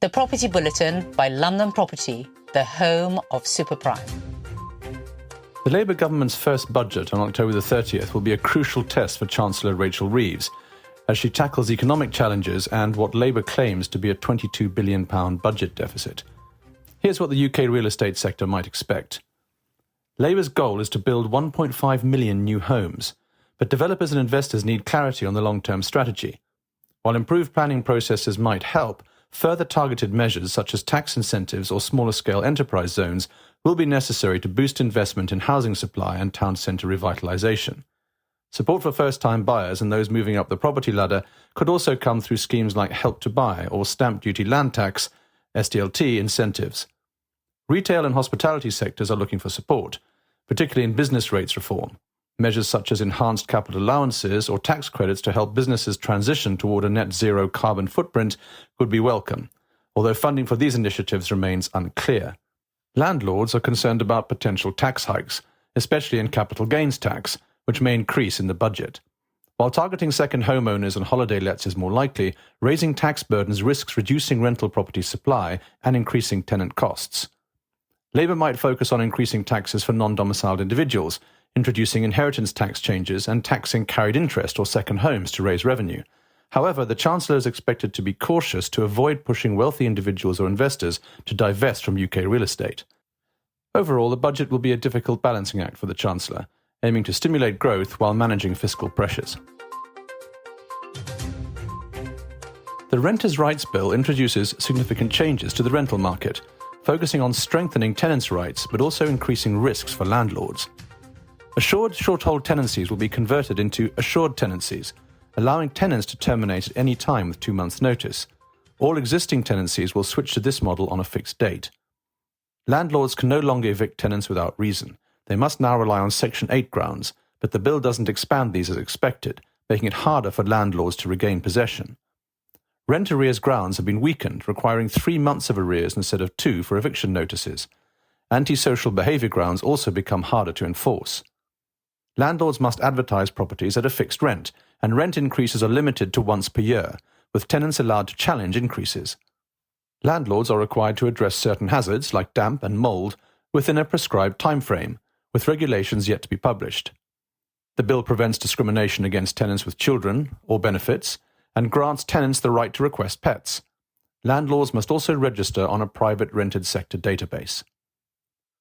The Property Bulletin by London Property, the home of superprime. The Labour government's first budget on October the 30th will be a crucial test for Chancellor Rachel Reeves as she tackles economic challenges and what Labour claims to be a £22 billion budget deficit. Here's what the UK real estate sector might expect. Labour's goal is to build 1.5 million new homes, but developers and investors need clarity on the long-term strategy. While improved planning processes might help, further targeted measures such as tax incentives or smaller-scale enterprise zones will be necessary to boost investment in housing supply and town centre revitalisation. Support for first-time buyers and those moving up the property ladder could also come through schemes like Help to Buy or Stamp Duty Land Tax, SDLT incentives. Retail and hospitality sectors are looking for support, particularly in business rates reform. Measures such as enhanced capital allowances or tax credits to help businesses transition toward a net zero carbon footprint would be welcome, although funding for these initiatives remains unclear. Landlords are concerned about potential tax hikes, especially in capital gains tax, which may increase in the budget. While targeting second homeowners and holiday lets is more likely, raising tax burdens risks reducing rental property supply and increasing tenant costs. Labour might focus on increasing taxes for non-domiciled individuals, introducing inheritance tax changes and taxing carried interest or second homes to raise revenue. However, the Chancellor is expected to be cautious to avoid pushing wealthy individuals or investors to divest from UK real estate. Overall, the budget will be a difficult balancing act for the Chancellor, aiming to stimulate growth while managing fiscal pressures. The Renters' Rights Bill introduces significant changes to the rental market, focusing on strengthening tenants' rights but also increasing risks for landlords. Assured short-hold tenancies will be converted into assured tenancies, allowing tenants to terminate at any time with 2 months' notice. All existing tenancies will switch to this model on a fixed date. Landlords can no longer evict tenants without reason. They must now rely on Section 8 grounds, but the bill doesn't expand these as expected, making it harder for landlords to regain possession. Rent arrears grounds have been weakened, requiring 3 months of arrears instead of 2 for eviction notices. Antisocial behaviour grounds also become harder to enforce. Landlords must advertise properties at a fixed rent, and rent increases are limited to once per year, with tenants allowed to challenge increases. Landlords are required to address certain hazards, like damp and mould, within a prescribed time frame, with regulations yet to be published. The bill prevents discrimination against tenants with children or benefits, and grants tenants the right to request pets. Landlords must also register on a private rented sector database.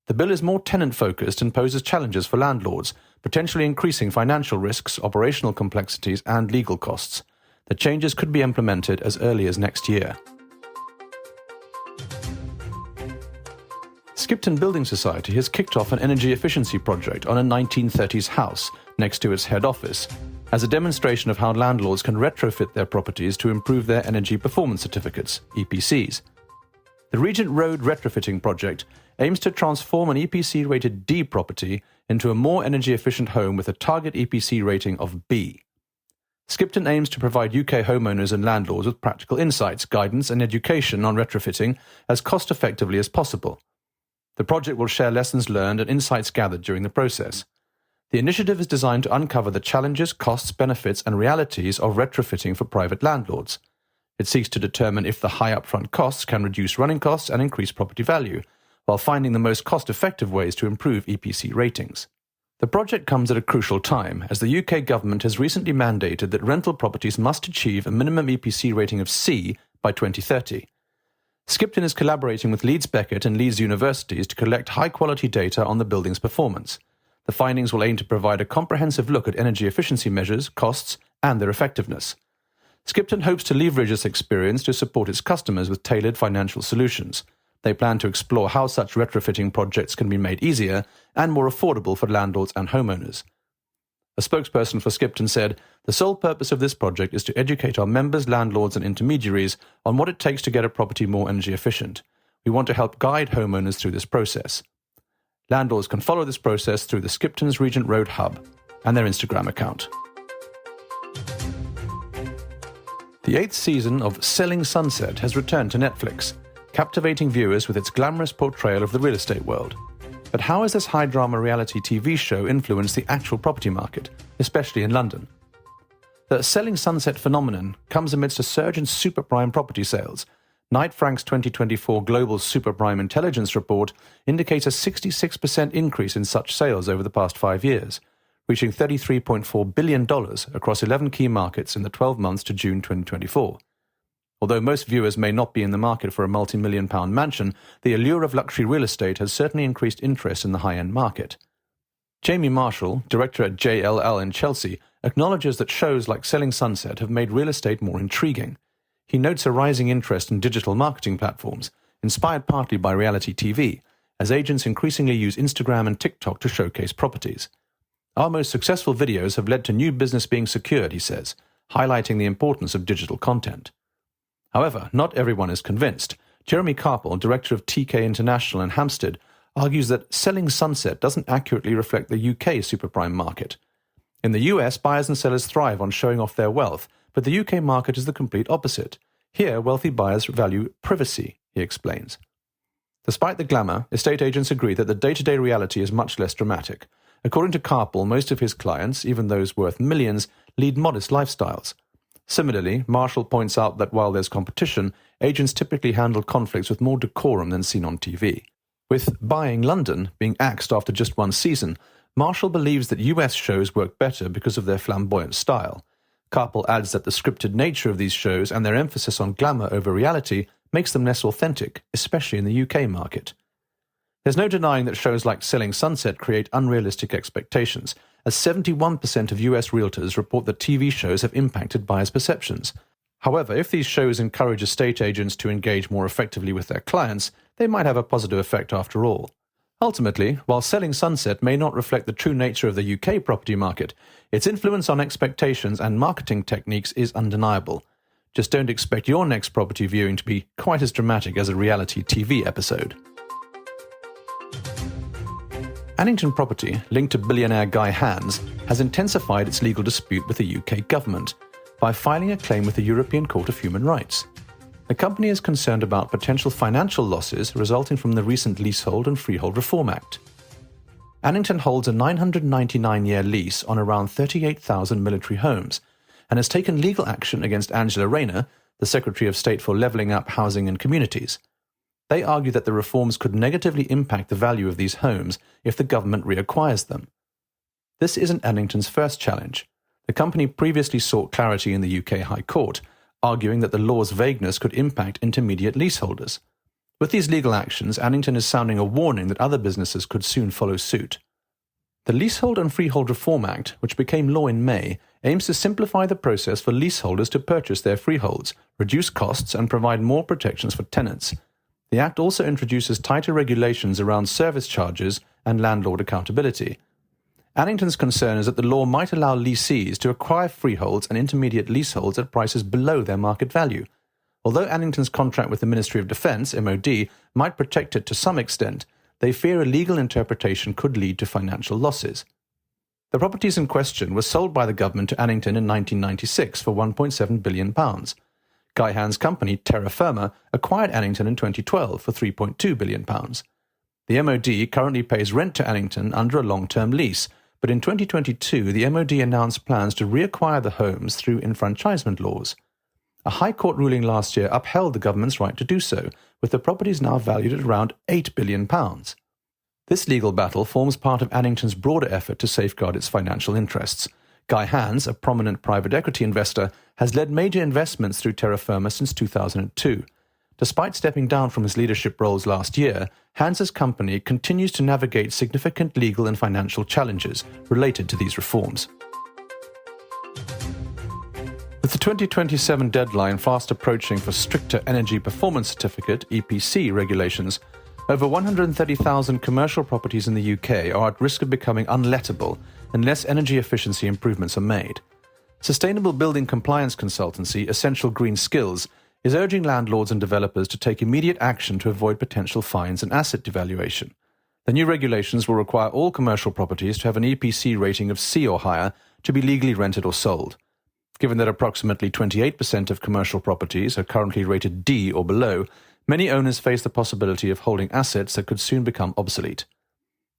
The bill is more tenant-focused and poses challenges for landlords, potentially increasing financial risks, operational complexities and legal costs. The changes could be implemented as early as next year. Skipton Building Society has kicked off an energy efficiency project on a 1930s house next to its head office, as a demonstration of how landlords can retrofit their properties to improve their energy performance certificates, EPCs. The Regent Road retrofitting project aims to transform an EPC-rated D property into a more energy-efficient home with a target EPC rating of B. Skipton aims to provide UK homeowners and landlords with practical insights, guidance and education on retrofitting as cost-effectively as possible. The project will share lessons learned and insights gathered during the process. The initiative is designed to uncover the challenges, costs, benefits and realities of retrofitting for private landlords. It seeks to determine if the high upfront costs can reduce running costs and increase property value, while finding the most cost-effective ways to improve EPC ratings. The project comes at a crucial time, as the UK government has recently mandated that rental properties must achieve a minimum EPC rating of C by 2030. Skipton is collaborating with Leeds Beckett and Leeds universities to collect high-quality data on the building's performance. The findings will aim to provide a comprehensive look at energy efficiency measures, costs, and their effectiveness. Skipton hopes to leverage this experience to support its customers with tailored financial solutions. They plan to explore how such retrofitting projects can be made easier and more affordable for landlords and homeowners. A spokesperson for Skipton said, "The sole purpose of this project is to educate our members, landlords and intermediaries on what it takes to get a property more energy efficient. We want to help guide homeowners through this process." Landlords can follow this process through the Skipton's Regent Road Hub and their Instagram account. The 8th season of Selling Sunset has returned to Netflix, captivating viewers with its glamorous portrayal of the real estate world. But how has this high-drama reality TV show influenced the actual property market, especially in London? The Selling Sunset phenomenon comes amidst a surge in super-prime property sales, Knight Frank's 2024 Global Superprime Intelligence Report indicates a 66% increase in such sales over the past 5 years, reaching $33.4 billion across 11 key markets in the 12 months to June 2024. Although most viewers may not be in the market for a multi-million-pound mansion, the allure of luxury real estate has certainly increased interest in the high-end market. Jamie Marshall, director at JLL in Chelsea, acknowledges that shows like Selling Sunset have made real estate more intriguing. He notes a rising interest in digital marketing platforms, inspired partly by reality TV, as agents increasingly use Instagram and TikTok to showcase properties. Our most successful videos have led to new business being secured, he says, highlighting the importance of digital content. However, not everyone is convinced. Jeremy Carpel, director of TK International in Hampstead, argues that Selling Sunset doesn't accurately reflect the UK superprime market. In the US, buyers and sellers thrive on showing off their wealth, but the UK market is the complete opposite. Here, wealthy buyers value privacy, he explains. Despite the glamour, estate agents agree that the day-to-day reality is much less dramatic. According to Carpel, most of his clients, even those worth millions, lead modest lifestyles. Similarly, Marshall points out that while there's competition, agents typically handle conflicts with more decorum than seen on TV. With Buying London being axed after just one season, Marshall believes that US shows work better because of their flamboyant style. Carpel adds that the scripted nature of these shows and their emphasis on glamour over reality makes them less authentic, especially in the UK market. There's no denying that shows like Selling Sunset create unrealistic expectations, as 71% of US realtors report that TV shows have impacted buyers' perceptions. However, if these shows encourage estate agents to engage more effectively with their clients, they might have a positive effect after all. Ultimately, while Selling Sunset may not reflect the true nature of the UK property market, its influence on expectations and marketing techniques is undeniable. Just don't expect your next property viewing to be quite as dramatic as a reality TV episode. Annington Property, linked to billionaire Guy Hans, has intensified its legal dispute with the UK government by filing a claim with the European Court of Human Rights. The company is concerned about potential financial losses resulting from the recent Leasehold and Freehold Reform Act. Annington holds a 999-year lease on around 38,000 military homes and has taken legal action against Angela Rayner, the Secretary of State for Levelling Up Housing and Communities. They argue that the reforms could negatively impact the value of these homes if the government reacquires them. This isn't Annington's first challenge. The company previously sought clarity in the UK High Court, arguing that the law's vagueness could impact intermediate leaseholders. With these legal actions, Annington is sounding a warning that other businesses could soon follow suit. The Leasehold and Freehold Reform Act, which became law in May, aims to simplify the process for leaseholders to purchase their freeholds, reduce costs, and provide more protections for tenants. The Act also introduces tighter regulations around service charges and landlord accountability. Annington's concern is that the law might allow lessees to acquire freeholds and intermediate leaseholds at prices below their market value. Although Annington's contract with the Ministry of Defence, MOD, might protect it to some extent, they fear a legal interpretation could lead to financial losses. The properties in question were sold by the government to Annington in 1996 for £1.7 billion. Guy Hans' company, Terra Firma, acquired Annington in 2012 for £3.2 billion. The MOD currently pays rent to Annington under a long-term lease, but in 2022 the MOD announced plans to reacquire the homes through enfranchisement laws. A High Court ruling last year upheld the government's right to do so, with the properties now valued at around £8 billion. This legal battle forms part of Annington's broader effort to safeguard its financial interests. Guy Hans, a prominent private equity investor, has led major investments through Terra Firma since 2002. Despite stepping down from his leadership roles last year, Hans's company continues to navigate significant legal and financial challenges related to these reforms. With the 2027 deadline fast approaching for stricter Energy Performance Certificate (EPC) regulations, over 130,000 commercial properties in the UK are at risk of becoming unlettable unless energy efficiency improvements are made. Sustainable building compliance consultancy Essential Green Skills is urging landlords and developers to take immediate action to avoid potential fines and asset devaluation. The new regulations will require all commercial properties to have an EPC rating of C or higher to be legally rented or sold. Given that approximately 28% of commercial properties are currently rated D or below, many owners face the possibility of holding assets that could soon become obsolete.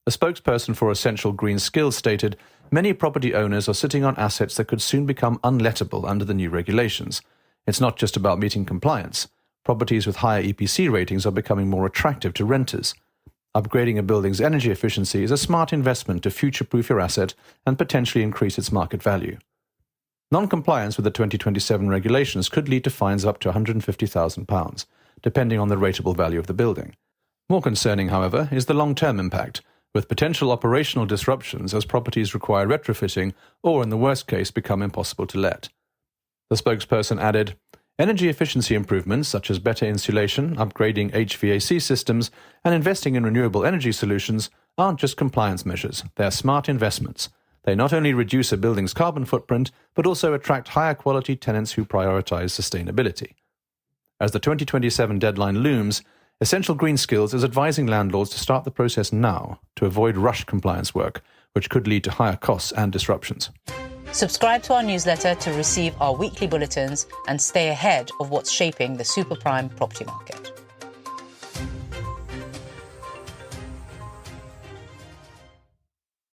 A spokesperson for Essential Green Skills stated, "Many property owners are sitting on assets that could soon become unlettable under the new regulations. It's not just about meeting compliance. properties with higher EPC ratings are becoming more attractive to renters. Upgrading a building's energy efficiency is a smart investment to future-proof your asset and potentially increase its market value. Non-compliance with the 2027 regulations could lead to fines of up to £150,000, depending on the rateable value of the building. More concerning, however, is the long-term impact, with potential operational disruptions as properties require retrofitting or, in the worst case, become impossible to let. The spokesperson added, "Energy efficiency improvements such as better insulation, upgrading HVAC systems, and investing in renewable energy solutions aren't just compliance measures, they are smart investments. They not only reduce a building's carbon footprint, but also attract higher quality tenants who prioritize sustainability." As the 2027 deadline looms, Essential Green Skills is advising landlords to start the process now to avoid rushed compliance work, which could lead to higher costs and disruptions. Subscribe to our newsletter to receive our weekly bulletins and stay ahead of what's shaping the super prime property market.